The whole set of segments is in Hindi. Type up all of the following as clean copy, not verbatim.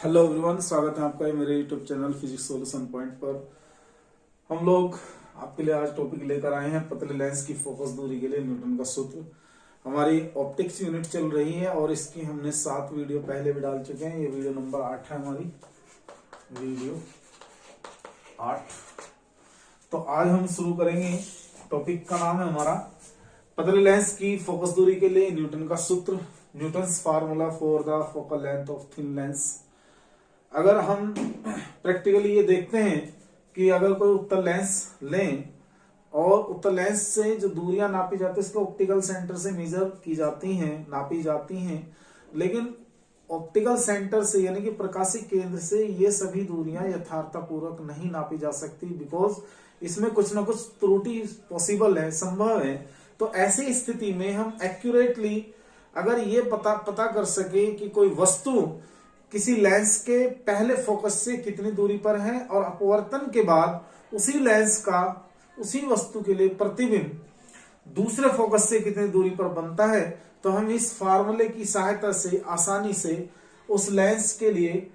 हेलो एवरीवन, स्वागत है आपका मेरे YouTube channel physics solution point पर। हम लोग आपके लिए आज टॉपिक लेकर आए हैं पतले लेंस की फोकस दूरी के लिए न्यूटन का सूत्र। हमारी ऑप्टिक्स यूनिट चल रही है और इसकी हमने 7 वीडियो पहले भी डाल चुके हैं। ये वीडियो नंबर 8 है हमारी, वीडियो 8। तो आज हम शुरू करेंगे। टॉपिक का नाम है हमारा पतले लेंस की फोकस दूरी के लिए न्यूटन का सूत्र, Newton's formula for the focal length of thin lens. अगर हम प्रैक्टिकली ये देखते हैं कि अगर कोई उत्तल लेंस लें और उत्तल लेंस से जो दूरियां नापी जाती है इसको ऑप्टिकल सेंटर से मेजर की जाती हैं, नापी जाती हैं, लेकिन ऑप्टिकल सेंटर से यानी कि प्रकाशिक केंद्र से ये सभी दूरियां यथार्थपूर्वक नहीं नापी जा सकती, बिकॉज इसमें कुछ ना कुछ त्रुटि पॉसिबल है, संभव है। तो ऐसी स्थिति में हम एक्यूरेटली अगर ये पता कर सके कि कोई वस्तु किसी लेंस के पहले फोकस से कितनी दूरी पर है और अपवर्तन के बाद उसी लेंस का उसी वस्तु के लिए प्रतिबिंब दूसरे फोकस से कितनी दूरी पर बनता है, तो हम इस फार्मूले की सहायता से आसानी से उस लेंस के लिए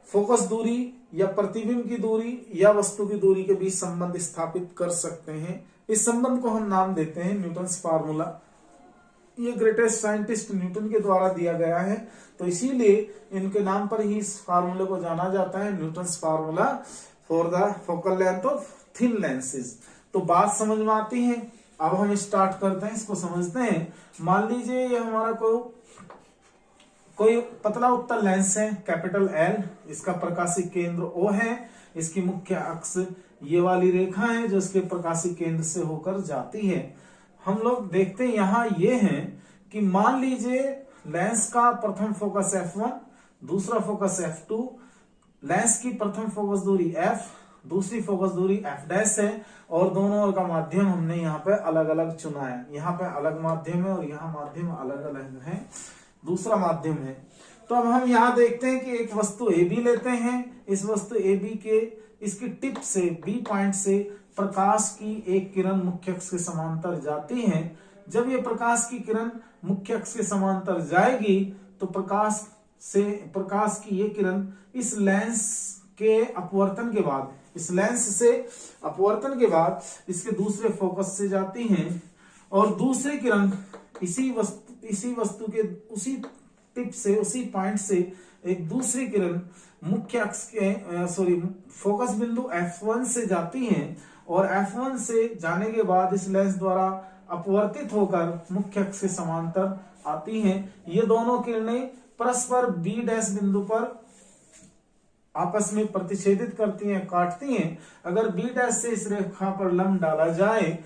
फोकस दूरी या प्रतिबिंब की दूरी या वस्तु की दूरी के बीच संबंध स्थापित कर सकते हैं। इस संबंध को हम नाम देते हैं न्यूटन्स फार्मूला। ये ग्रेटेस्ट साइंटिस्ट न्यूटन के द्वारा दिया गया है, तो इसीलिए इनके नाम पर ही इस फार्मूले को जाना जाता है, Newton's formula for the focal length of thin lenses. तो बात समझ में आती है। अब हम स्टार्ट करते हैं, इसको समझते हैं। मान लीजिए ये हमारा कोई पतला उत्तल लेंस है, कैपिटल एल। इसका प्रकाशिक केंद्र ओ है, इसकी मुख्य अक्ष ये वाली रेखा है जो इसके प्रकाशिक केंद्र से होकर जाती है। हम लोग देखते हैं यहां ये है कि मान लीजिए लेंस का प्रथम फोकस f1, दूसरा फोकस f2, लेंस की प्रथम फोकस दूरी f, दूसरी फोकस दूरी f' है और दोनों का माध्यम हमने यहाँ पे अलग अलग चुना है। यहाँ पे अलग माध्यम है और यहाँ माध्यम अलग अलग है, दूसरा माध्यम है। तो अब हम यहाँ देखते हैं कि एक वस्तु AB लेते हैं। इस वस्तु AB के इसकी टिप से B पॉइंट से प्रकाश की एक किरण मुख्य अक्ष के समांतर जाती है। जब ये प्रकाश की किरण मुख्य अक्ष के समांतर जाएगी तो प्रकाश की ये किरण इस लेंस के अपवर्तन के बाद, इस लेंस से अपवर्तन के बाद इसके दूसरे फोकस से जाती हैं और दूसरी किरण इसी वस्तु के उसी टिप से, उसी पॉइंट से एक दूसरी किरण मुख्य अक्ष के फोकस बिंदु F1 से जाती हैं और F1 से जाने के बाद इस लेंस द्वारा अपवर्तित होकर मुख्य अक्ष के समांतर आती हैं। ये दोनों किरणें परस्पर B' बिंदु पर आपस में प्रतिच्छेदित करती हैं, काटती हैं। अगर B' से इस रेखा पर लंब डाला जाए,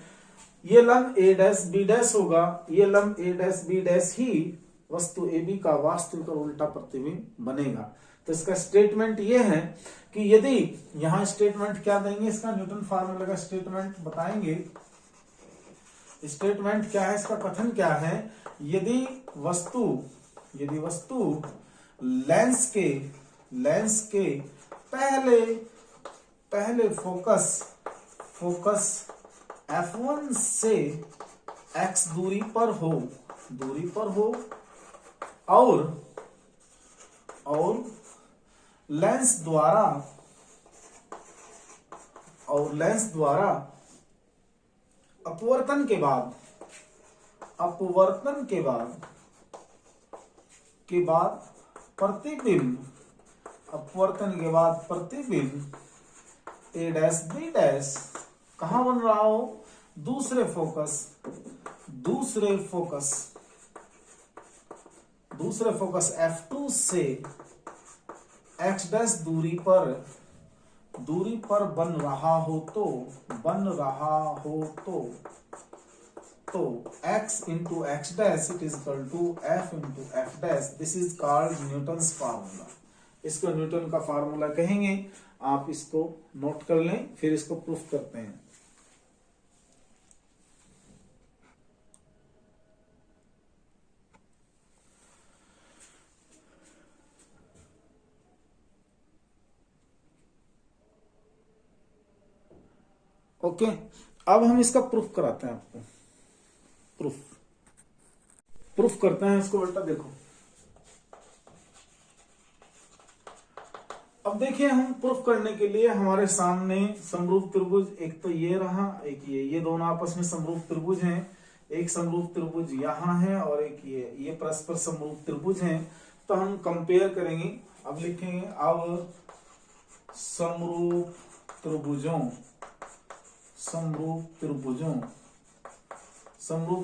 ये लंब A' B' होगा, ये लंब A' B' ही वस्तु AB का वास्तविक और उल्टा प्रतिबिंब बनेगा। तो इसका स्टेटमेंट ये है कि यदि यहां स्टेटमेंट क्या देंगे, इसका न्यूटन फार्मूला का स्टेटमेंट बताएंगे। स्टेटमेंट क्या है, इसका कथन क्या है? यदि वस्तु लेंस के पहले फोकस F1 से x दूरी पर हो और लेंस द्वारा अपवर्तन के बाद प्रतिबिंब A', B' कहां बन रहा हो? दूसरे फोकस F2 से x' दूरी पर बन रहा हो तो x into x' it is equal to f into f'। This is called Newton's formula. इसको न्यूटन का फार्मूला कहेंगे। आप इसको नोट कर लें, फिर इसको प्रूफ करते हैं। ओके, अब हम इसका प्रूफ कराते हैं आपको। प्रूफ करते हैं इसको। उल्टा देखो, अब देखिए हम प्रूफ करने के लिए हमारे सामने समरूप त्रिभुज, एक तो ये रहा, एक ये दोनों आपस में समरूप त्रिभुज हैं। एक समरूप त्रिभुज यहाँ है और एक ये परस्पर समरूप त्रिभुज हैं। तो हम कंपेयर करेंगे। अब लिखेंगे अब समरूप त्रिभुजों समरूप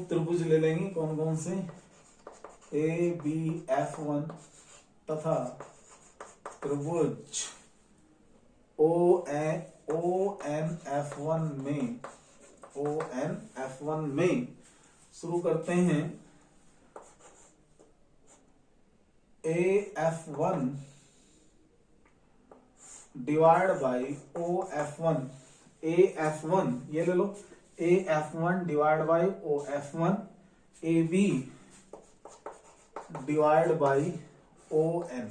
त्रिभुज ले लेंगे। कौन कौन से? ABF1 तथा त्रिभुज ONF1 में शुरू करते हैं। AF1 divide by OF1, AF1 ये ले लो, AF1 divide by OF1, AB divide by ON।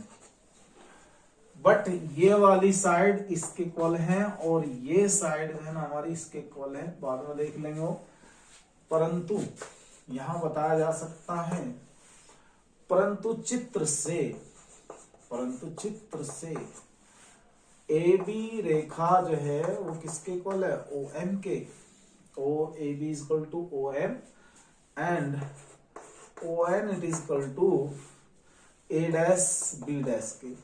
But ये वाली साइड इसके इक्वल है और ये साइड जो है ना हमारी इसके इक्वल है, बाद में देख लेंगे वो। परंतु यहां बताया जा सकता है, परंतु चित्र से AB रेखा जो है वो किसके इक्वल है? OM के। AB is equal to OM and ON it is equal to A dash B dash के।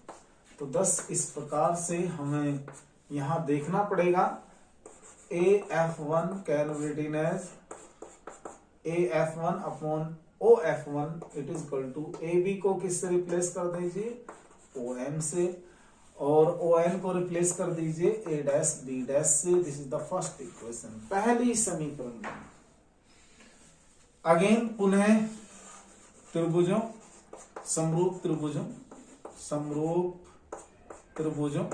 तो 10 इस प्रकार से हमें यहां देखना पड़ेगा। AF1 can be written as AF1 upon OF1 it is equal to AB को किससे रिप्लेस कर दीजिए? OM से, और ON को रिप्लेस कर दीजिए A डैश B डैश से। This is the first equation, पहली समीकरण। अगेन पुनः त्रिभुजों, समरूप त्रिभुजों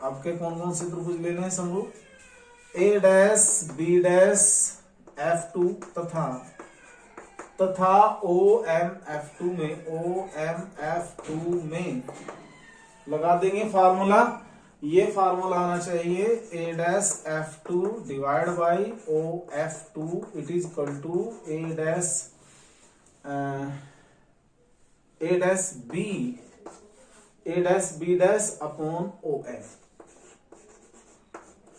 आपके कौन कौन से त्रिभुज लेने हैं समरूप? A dash B dash F2 तथा OMF2 में लगा देंगे फार्मूला। ये फार्मूला आना चाहिए A dash F2 divide by OF2 it is equal to A dash B dash upon OM।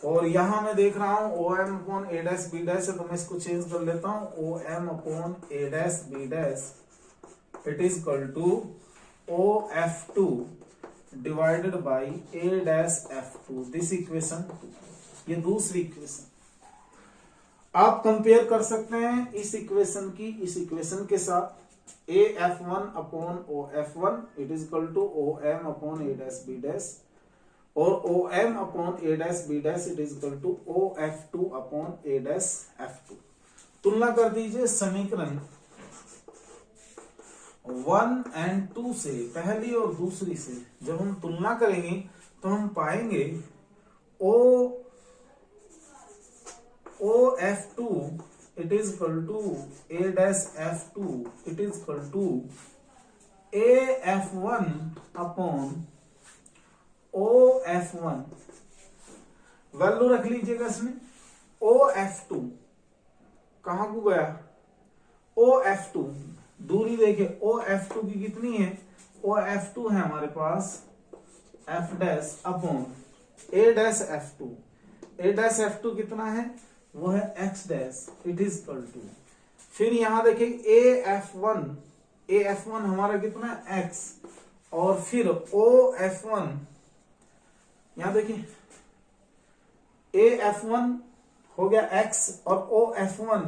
और यहां मैं देख रहा हूं OM upon A dash B dash है, तो मैं इसको चेंज कर लेता हूं। OM upon A dash B dash it is equal to OF2 divided by A dash F2। This equation 2, ये दूसरी इक्वेशन। आप कंपेयर कर सकते हैं इस इक्वेशन की इस इक्वेशन के साथ। AF1 upon OF1 it is equal to OM upon A dash B dash, और OM upon A dash B dash it is equal to OF2 upon A dash F2। तुलना कर दीजिए समीकरण 1 and 2 से, पहली और दूसरी से। जब हम तुलना करेंगे तो हम पाएंगे OF2 it is equal to A dash F2 it is equal to AF1 upon OF1। Value रख लीजिएगा इसमें। OF2 कहां को गया? OF2 दूरी देखिए, OF2 की कितनी है? OF2 है हमारे पास F dash upon A dash F2। A dash F2 कितना है? वो है X dash it is equal to, फिर यहां देखिए AF1 हमारा कितना है? X, और फिर OF1 यहां देखिए AF1 हो गया X और OF1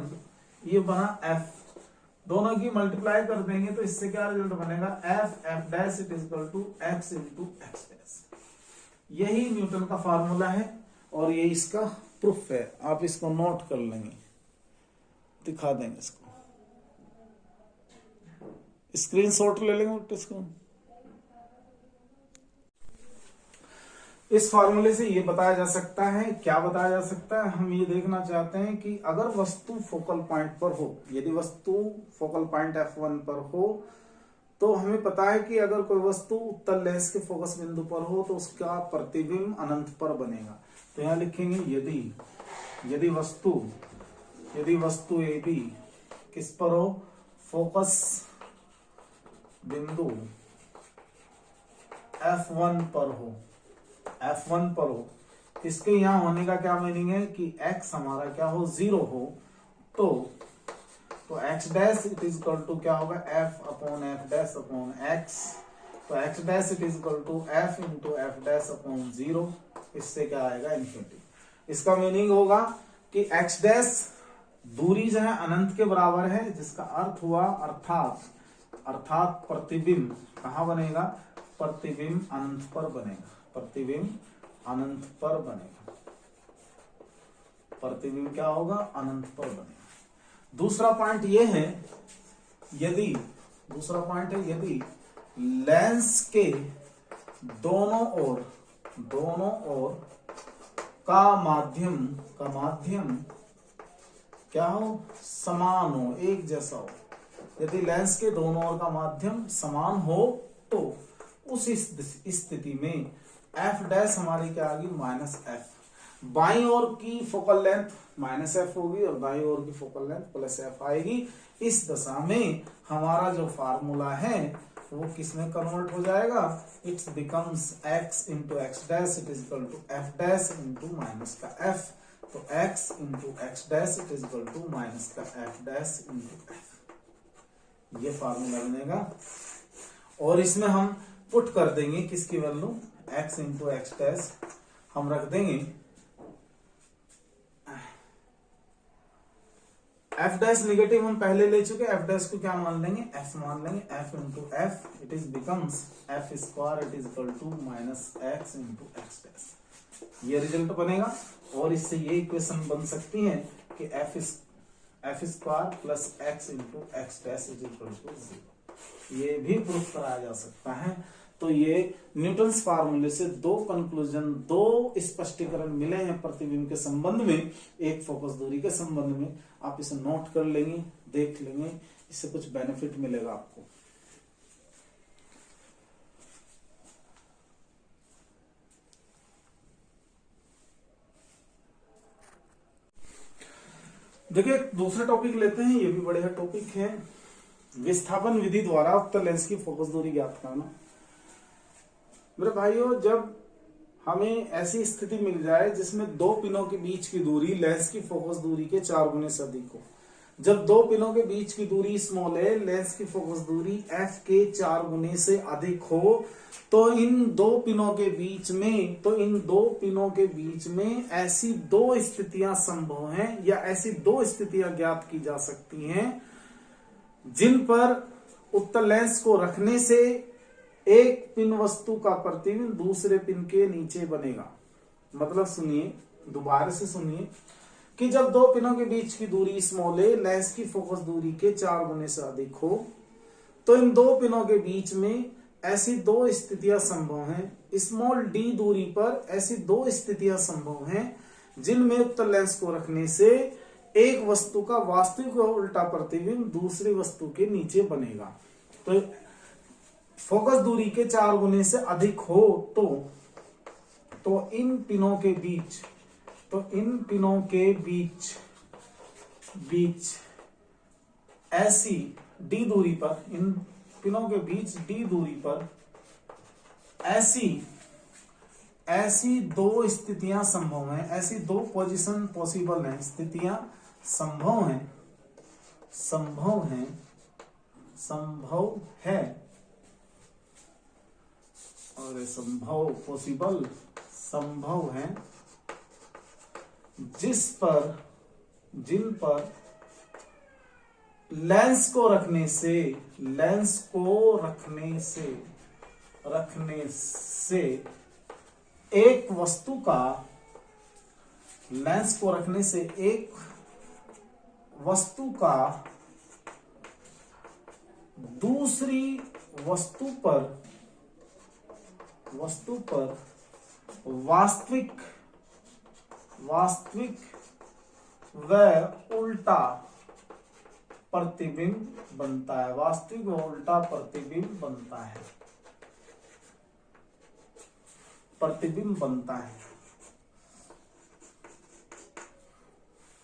ये बना F। दोनों की मल्टीप्लाई कर देंगे तो इससे क्या रिजल्ट बनेगा? F dash it is equal to X into X dash. यही न्यूटन का फार्मूला है और ये इसका प्रूफ है। आप इसको नोट कर लेंगे, दिखा देंगे इसको, स्क्रीनशॉट ले लेंगे इसको। इस फार्मूले से ये बताया जा सकता है, क्या बताया जा सकता है? हम ये देखना चाहते हैं कि अगर वस्तु फोकल पॉइंट पर हो, यदि वस्तु फोकल पॉइंट F1 पर हो, तो हमें पता है कि अगर कोई वस्तु उत्तल लेंस के फोकस बिंदु पर हो तो उसका प्रतिबिंब अनंत पर बनेगा। तो यहां लिखेंगे यदि वस्तु AB किस पर हो? फोकस बिंदु F1 पर हो, F1 पर हो, इसके यहां होने का क्या मीनिंग है कि x हमारा क्या हो, 0 हो, तो x dash it is equal to क्या होगा, f upon f dash upon x, तो x dash it is equal to f into f dash upon 0, इससे क्या आएगा, इन्फिनिटी। इसका मीनिंग होगा कि x डैश दूरी जो है अनंत के बराबर है, जिसका अर्थ हुआ अर्थात प्रतिबिंब कहां बनेगा, प्रतिबिंब अनंत पर बनेगा, प्रतिबिंब अनंत पर बनेगा, प्रतिबिंब क्या होगा, अनंत पर बनेगा। दूसरा पॉइंट ये है, यदि लेंस के दोनों ओर का माध्यम क्या हो, समान हो, एक जैसा हो। यदि लेंस के दोनों ओर का माध्यम समान हो तो उस स्थिति में f डैश हमारी क्या आएगी, माइनस एफ। बाईं ओर की फोकल लेंथ माइनस एफ होगी और दाईं ओर की फोकल लेंथ प्लस एफ आएगी। इस दशा में हमारा जो फार्मूला है वो किस में कन्वर्ट हो जाएगा, it's becomes x into x dash it is equal to f dash into minus का f, तो x into x dash it is equal to minus का f डैश इंटू f, ये फार्मूला बनेगा। और इसमें हम पुट कर देंगे किसकी value, x into x dash हम रख देंगे f डैश नेगेटिव हम पहले ले चुके, f डैश को क्या मान लेंगे, f मान लेंगे, f into f it is becomes f square it is equal to minus x into x dash, ये रिजल्ट बनेगा। और इससे ये इक्वेशन बन सकती है कि f square plus x into x dash is equal to 0, ये भी प्रूफ कराया जा सकता है। तो ये न्यूटन्स फार्मूले से दो कंक्लूजन, दो स्पष्टीकरण मिले हैं प्रतिबिंब के संबंध में, एक फोकस दूरी के संबंध में। आप इसे नोट कर लेंगे, देख लेंगे, इससे कुछ बेनिफिट मिलेगा आपको। देखिए दूसरा टॉपिक लेते हैं, ये भी बढ़िया टॉपिक है, विस्थापन विधि द्वारा उत्तल लेंस की फोकस दूरी ज्ञात करना। मेरे भाइयों, जब हमें ऐसी स्थिति मिल जाए जिसमें दो पिनों के बीच की दूरी लेंस की फोकस दूरी के 4 गुने से अधिक हो, जब दो पिनों के बीच की दूरी स्मॉल है, लेंस की फोकस दूरी f के 4 गुने से अधिक हो, तो इन दो पिनों के बीच में ऐसी दो स्थितियां संभव हैं या ऐसी दो स्थितियां ज्ञात की जा सकती हैं जिन पर उत्तल लेंस को रखने से एक पिन वस्तु का प्रतिबिंब दूसरे पिन के नीचे बनेगा। मतलब सुनिए, दोबारा से सुनिए कि जब दो पिनों के बीच की दूरी स्मॉल है, लेंस की फोकस दूरी के 4 गुने से अधिक हो, तो इन दो पिनों के बीच में ऐसी दो स्थितियां संभव हैं, स्मॉल डी दूरी पर ऐसी दो स्थितियां संभव हैं जिनमें उत्तल लेंस को रखने से एक वस्तु का वास्तविक और उल्टा प्रतिबिंब दूसरी वस्तु के नीचे बनेगा। तो फोकस दूरी के 4 गुने से अधिक हो तो इन पिनों के बीच ऐसी डी दूरी पर, इन पिनों के बीच डी दूरी पर ऐसी दो स्थितियां संभव हैं, ऐसी दो पोजीशन पॉसिबल हैं, स्थितियां संभव है और संभव पॉसिबल संभव है जिन पर लेंस को रखने से एक वस्तु का, लेंस को रखने से एक वस्तु का दूसरी वस्तु पर वास्तविक व उल्टा प्रतिबिंब बनता है, वास्तविक व उल्टा प्रतिबिंब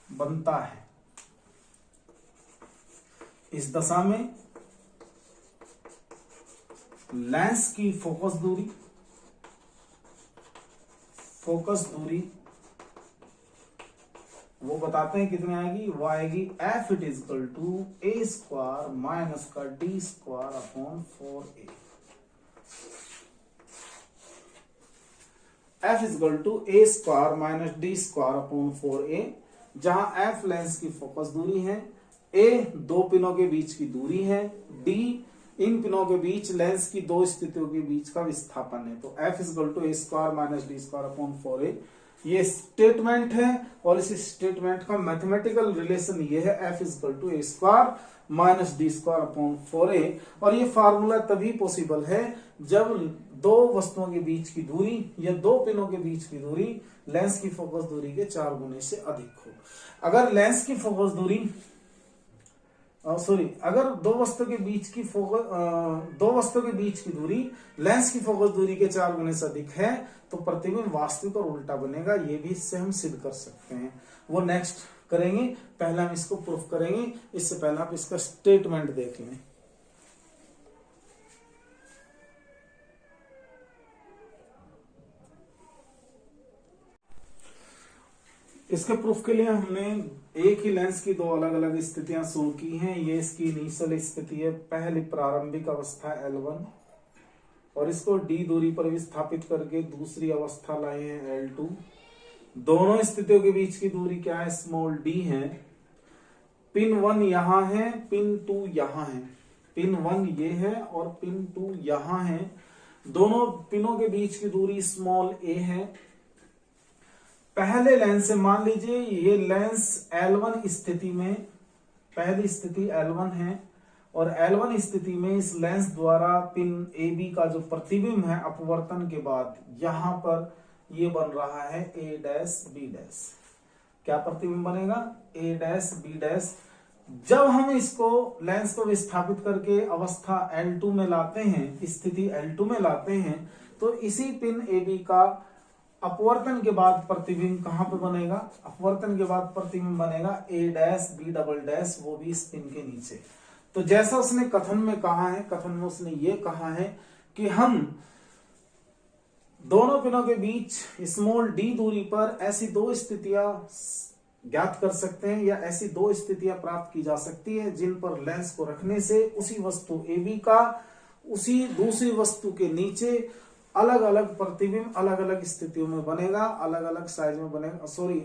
बनता है। इस दशा में लेंस की फोकस दूरी फोकस दूरी वो बताते हैं कितनी आएगी, वो आएगी F it is equal to A square minus का D square upon 4a। F is equal to A square minus D square upon 4a, जहां एफ लेंस की फोकस दूरी है, ए दो पिनों के बीच की दूरी है, डी इन पिनों के बीच लेंस की दो स्थितियों के बीच का विस्थापन है। तो f is equal to A square minus D square upon 4a ये स्टेटमेंट है, और इस स्टेटमेंट का मैथमेटिकल रिलेशन ये है f is equal to A square minus D square upon 4a। और ये फार्मूला तभी पॉसिबल है जब दो वस्तुओं के बीच की दूरी या दो पिनों के बीच की दूरी लेंस की फोकस दूरी के 4 गुने से अधिक हो। अगर लेंस की फोकस दूरी अगर दो वस्तु के बीच की दूरी लेंस की फोकस दूरी के 4 गुने से अधिक है तो प्रतिबिंब वास्तविक और उल्टा बनेगा। ये भी इससे हम सिद्ध कर सकते हैं, वो नेक्स्ट करेंगे। पहले हम इसको प्रूफ करेंगे, इससे पहले आप इसका स्टेटमेंट देख लें। इसके प्रूफ के लिए हमने एक ही लेंस की दो अलग अलग स्थितियां शो की हैं। ये इसकी इनिशियल स्थिति है, पहली प्रारंभिक अवस्था L1, और इसको d दूरी पर विस्थापित करके दूसरी अवस्था लाए हैं L2। दोनों स्थितियों के बीच की दूरी क्या है, स्मॉल d है। पिन 1 यहां है, पिन 2 यहां है। पिन 1 ये है और पिन 2 यहां है। दोनों पिनों के बीच की दूरी स्मॉल a है। पहले लेंस से मान लीजिए ये लेंस L1 स्थिति में, पहली स्थिति L1 है, और L1 स्थिति में इस लेंस द्वारा पिन AB का जो प्रतिबिंब है अपवर्तन के बाद यहां पर ये बन रहा है A डैश B डैश। क्या प्रतिबिंब बनेगा, A डैश B डैश। जब हम इसको लेंस को विस्थापित करके अवस्था L2 में लाते हैं, स्थिति L2 में लाते हैं, तो इसी पिन AB का अपवर्तन के बाद प्रतिबिंब कहां पे बनेगा, अपवर्तन के बाद प्रतिबिंब बनेगा A dash B double dash, वो भी इस पिन के नीचे। तो जैसा उसने कथन में कहा है, कथन में उसने ये कहा है कि हम दोनों पिनों के बीच स्मॉल d दूरी पर ऐसी दो स्थितियां ज्ञात कर सकते हैं, या ऐसी दो स्थितियां प्राप्त की जा सकती है जिन पर लेंस को रखने से उसी वस्तु AB का उसी दूसरी वस्तु के नीचे अलग अलग प्रतिबिंब अलग अलग स्थितियों में बनेगा, अलग अलग साइज में बनेगा,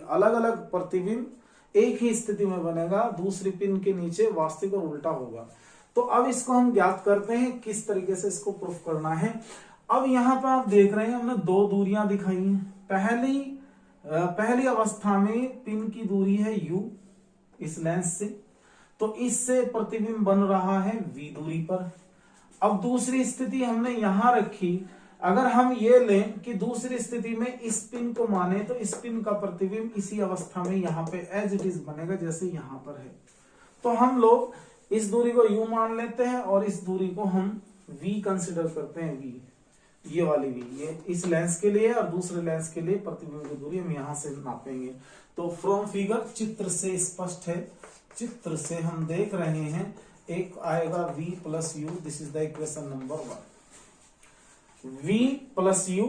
अलग अलग प्रतिबिंब एक ही स्थिति में बनेगा, दूसरी पिन के नीचे वास्तविक और उल्टा होगा। तो अब इसको हम ज्ञात करते हैं किस तरीके से इसको प्रूफ करना है। अब यहां पर आप देख रहे हैं हमने दो दूरियां दिखाई हैं। पहली अवस्था में पिन की दूरी है u इस लेंस से, तो इससे प्रतिबिंब बन रहा है v दूरी पर। अब दूसरी स्थिति हमने यहां रखी, अगर हम ये लें कि दूसरी स्थिति में इस पिन को माने तो इस पिन का प्रतिबिंब इसी अवस्था में यहाँ पे एज इट इज बनेगा जैसे यहाँ पर है। तो हम लोग इस दूरी को u मान लेते हैं और इस दूरी को हम v कंसिडर करते हैं। v ये वाली v, ये इस लेंस के लिए और दूसरे लेंस के लिए प्रतिबिंब की दूरी हम यहाँ से नापेंगे। तो फ्रॉम फिगर, चित्र से स्पष्ट है, चित्र से हम देख रहे हैं एक आएगा v plus u, this is the equation number 1। v plus u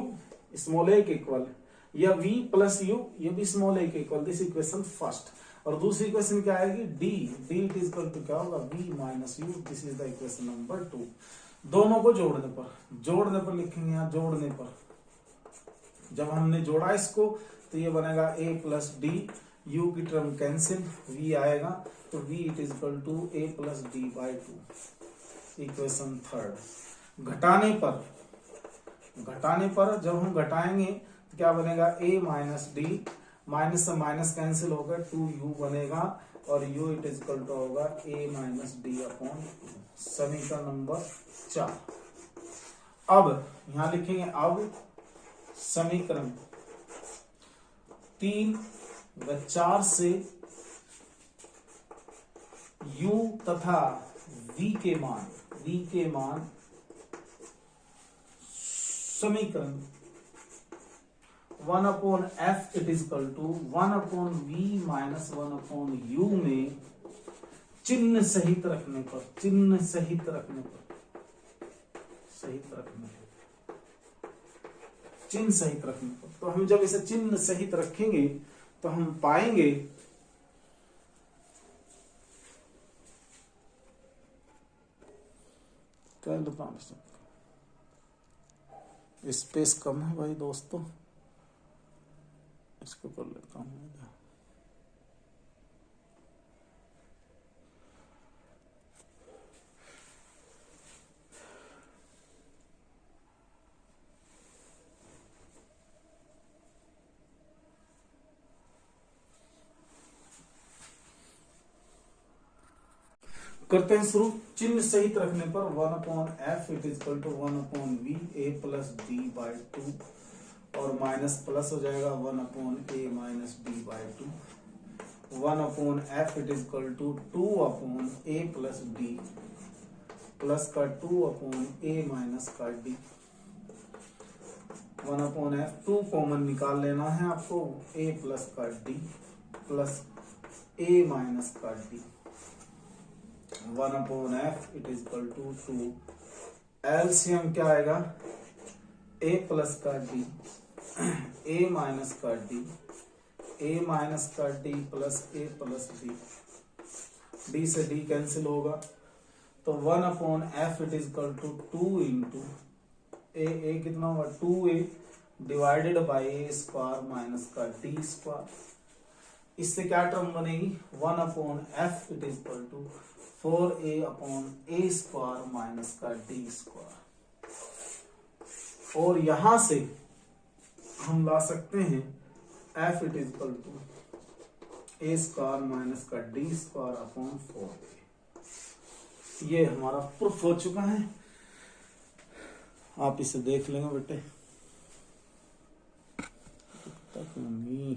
small a के इक्वल, या v प्लस u ये भी स्मॉल a के इक्वल, दिस इक्वेशन फर्स्ट। और दूसरी इक्वेशन क्या आएगी, d it is equal to क्या होगा, v minus u, this is the equation number 2। दोनों को जोड़ने पर लिखेंगे, यहाँ जोड़ने पर जब हमने जोड़ा इसको तो ये बनेगा a प्लस डी, u की टर्म कैंसिल, v आएगा, तो v it is equal to a plus d by 2। Equation third. घटाने पर जब हम घटाएंगे तो क्या बनेगा, a माइनस डी, माइनस से माइनस कैंसिल होकर 2u बनेगा, और u it is equal to होगा a माइनस डी अपॉन 2। समीकरण नंबर 4। अब यहां लिखेंगे, अब समीकरण 3 व 4 से u तथा v के मान समीकरण 1/f it is equal to 1/v minus 1/u में चिन्ह सहित रखने पर चिन्ह सहित रखने पर। तो हम जब इसे चिन्ह सहित रखेंगे तो हम पाएंगे क्या लेता हूं, स्पेस कम है भाई दोस्तों, इसको कर लेता हूं। करते हैं शुरू। चिन्ह सहित रखने पर 1/f it is equal to 1/v a plus d by 2 और माइनस प्लस हो जाएगा 1/a minus d by 2। 1/f it is equal to 2/a plus d plus का 2/a माइनस का d। 1/f 2 कॉमन निकाल लेना है आपको, a प्लस का d प्लस a माइनस का d। 1/f it is equal to 2, LCM क्या आएगा, a प्लस का d a माइनस का d a माइनस का d plus a plus d, d से d कैंसिल होगा तो 1/f it is equal to 2 into a कितना होगा 2a divided by a square minus का d स्क्वायर। इससे क्या टर्म बनेगी 1/f it is equal to 4a/a square minus का d स्क्वायर। और यहां से हम ला सकते हैं f it is equal to a square minus का d स्क्वायर अपॉन 4a। ये हमारा प्रूफ हो चुका है, आप इसे देख लेंगे बेटे। तक नहीं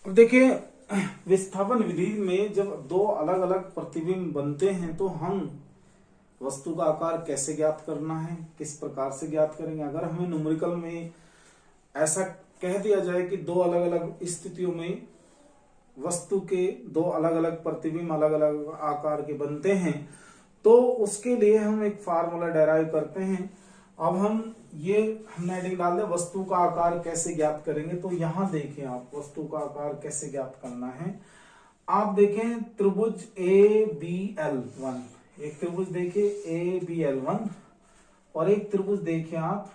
अब देखिए, विस्थापन विधि में जब दो अलग अलग प्रतिबिंब बनते हैं तो हम वस्तु का आकार कैसे ज्ञात करना है, किस प्रकार से ज्ञात करेंगे। अगर हमें न्यूमेरिकल में ऐसा कह दिया जाए कि दो अलग अलग स्थितियों में वस्तु के दो अलग अलग प्रतिबिंब अलग अलग आकार के बनते हैं तो उसके लिए हम एक फार्मूला डेराइव करते हैं। अब हम ये हमने हेडिंग डाल दिया वस्तु का आकार कैसे ज्ञात करेंगे। तो यहां देखें आप वस्तु का आकार कैसे ज्ञात करना है। आप देखें त्रिभुज ABL1, एक त्रिभुज देखिए ABL1 और एक त्रिभुज देखिए आप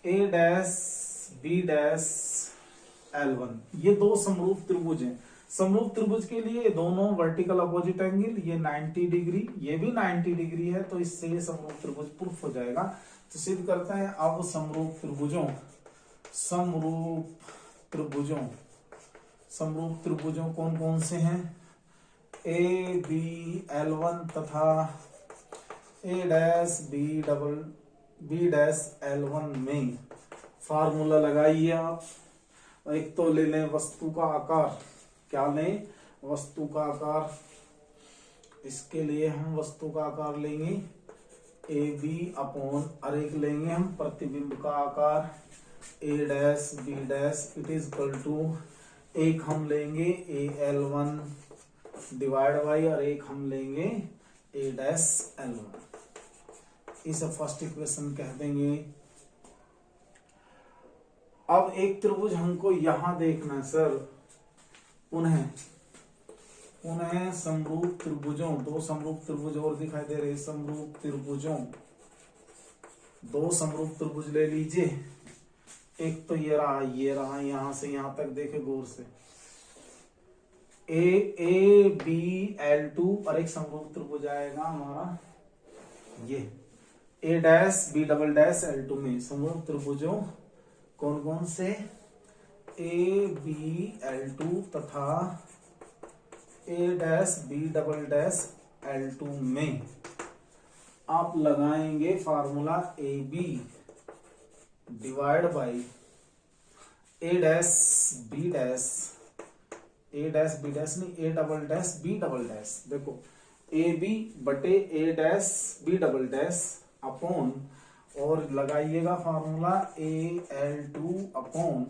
A-B-L1। ये दो समरूप त्रिभुज हैं। समरूप त्रिभुज के लिए दोनों वर्टिकल अपोजिट एंगल, ये 90 डिग्री ये भी 90 डिग्री है, तो इससे ये समरूप त्रिभुज प्रूफ हो जाएगा। तो सिद्ध करते हैं अब समरूप त्रिभुजों कौन कौन से हैं, ABL1 तथा A-B'L1 में फार्मूला लगाइए आप। एक तो ले लें वस्तु का आकार, क्या लें वस्तु का आकार। इसके लिए हम वस्तु का आकार लेंगे AB अपॉन और एक लेंगे हम प्रतिबिंब का आकार A', B' it is equal to एक हम लेंगे AL1 डिवाइड बाई और एक हम लेंगे A'L1। इसे फर्स्ट इक्वेशन कह देंगे। अब एक त्रिभुज हमको यहां देखना है सर, पुनः समरूप त्रिभुजों, दो समरूप त्रिभुज और दिखाई दे रहे समरूप त्रिभुजों, दो समरूप त्रिभुज ले लीजिए। एक तो ये रहा यहां से यहां तक देखे गौर से ABL2 और एक समरूप त्रिभुज आएगा हमारा ये A', B', L2 में समरूप त्रिभुजों कौन कौन से ABL2 तथा A', B', L2 में आप लगाएंगे formula AB divide by A', B' नहीं A', B'। देखो AB बटे A', B' अपॉन और लगाइएगा formula Al2 upon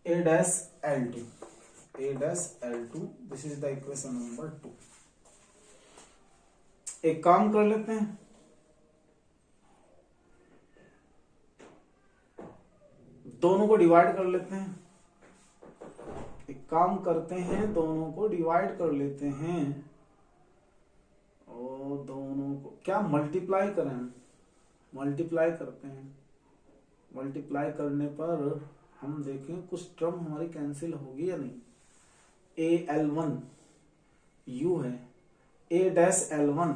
A-L2, A-L2, this is the equation number 2। एक काम कर लेते हैं, दोनों को डिवाइड कर लेते हैं। एक काम करते हैं, दोनों को डिवाइड कर लेते हैं और दोनों को क्या मल्टीप्लाई करें, मल्टीप्लाई करते हैं। मल्टीप्लाई करने पर हम देखें कुछ टर्म हमारी कैंसिल होगी या नहीं। Al1 u है, A-L1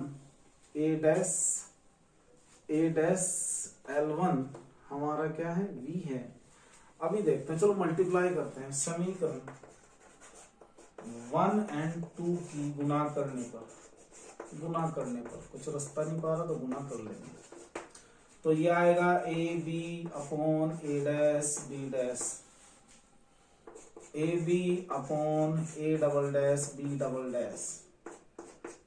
हमारा क्या है, v है। अभी देखते हैं, चलो मल्टीप्लाई करते हैं। समीकरण 1 और 2 की गुना करने पर कुछ रास्ता नहीं पा रहा तो गुना कर लेंगे। तो ये आएगा AB upon A-B', AB upon A',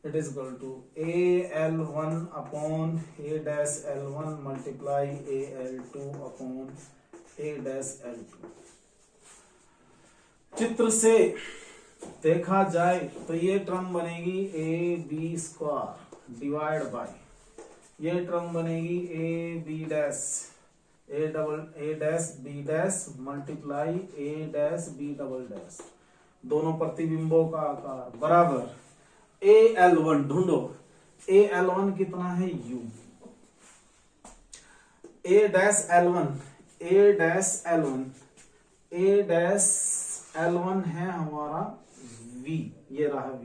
it is equal to AL1 upon A'(L1) multiply AL2 upon A'(L2)। चित्र से देखा जाए तो ये टर्म बनेगी AB² डिवाइड बाय, ये टर्म बनेगी A'(B' मल्टीप्लाई A'(B'), दोनों प्रतिबिंबों का आकार बराबर AL1 ढूंढो। AL1 कितना है, U। A'(L1) है हमारा V, ये रहा V,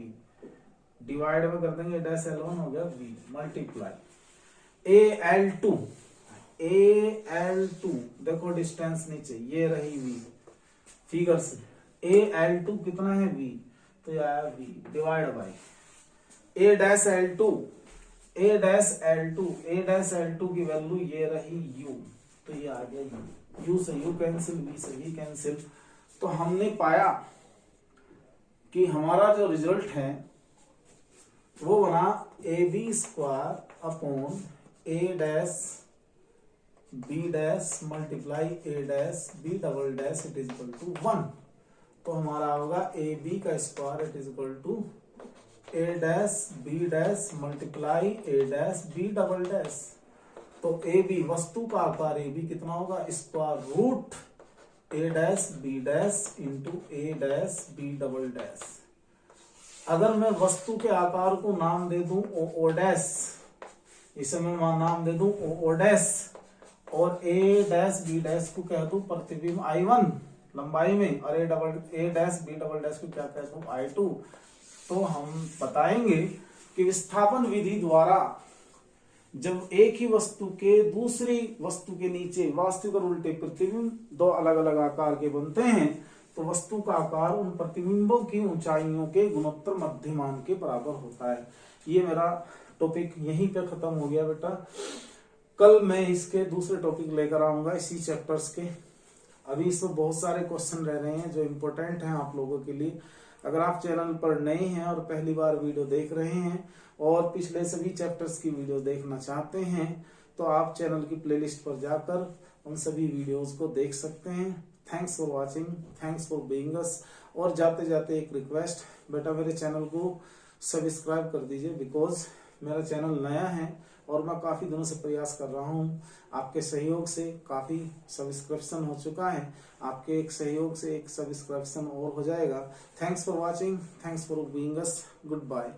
डिवाइड में कर देंगे A'(L1) हो गया V मल्टीप्लाई AL2 देखो डिस्टेंस नीचे, ये रही V फिगर से। AL2 कितना है V, तो ये आया V डिवाइड बाई A'(L2) की वैल्यू ये रही U, तो ये आ गया U से U कैंसिल, V से V कैंसिल। तो हमने पाया कि हमारा जो रिजल्ट है वो बना AB² upon A'(B' multiply A'(B') it is equal to 1। तो हमारा होगा AB का square it is equal to A'(B' multiply A'(B'). तो AB वस्तु का आकार AB कितना होगा, square root A'(B' into A'(B'). अगर मैं वस्तु के आकार को नाम दे दूं O', इसे मैं नाम दे दूं O', और A'(B' को कह दूं प्रतिबिंब I1 लंबाई में, और A'(B') को क्या कह दूं I2, तो हम बताएंगे कि विस्थापन विधि द्वारा जब एक ही वस्तु के दूसरी वस्तु के नीचे वास्तविक और उल्टे प्रतिबिंब दो अलग अलग आकार के बनते हैं, तो वस्तु का आकार उन प्रतिबिंबों की ऊंचाइयों के गुणोत्तर मध्यमान के बराबर होता है। ये मेरा टॉपिक यहीं पे खत्म हो गया बेटा। कल मैं इसके दूसरे टॉपिक लेकर आऊंगा इसी चैप्टर्स के। अभी इसमें बहुत सारे क्वेश्चन रह रहे हैं जो इम्पोर्टेंट हैं आप लोगों के लिए। अगर आप चैनल पर नए हैं और पहली बार वीडियो देख रहे हैं और पिछले सभी चैप्टर्स की वीडियो देखना चाहते हैं, तो आप चैनल की प्लेलिस्ट पर जाकर उन सभी वीडियोस को देख सकते हैं। Thanks for watching, thanks for being us. और जाते जाते एक रिक्वेस्ट, बेटा मेरे चैनल को सब्सक्राइब कर दीजिए, बिकॉज मेरा चैनल नया है और मैं काफी दिनों से प्रयास कर रहा हूँ। आपके सहयोग से काफी सब्सक्रिप्शन हो चुका है, आपके एक सहयोग से एक सब्सक्रिप्शन और हो जाएगा। Thanks for watching, thanks for being us, good bye.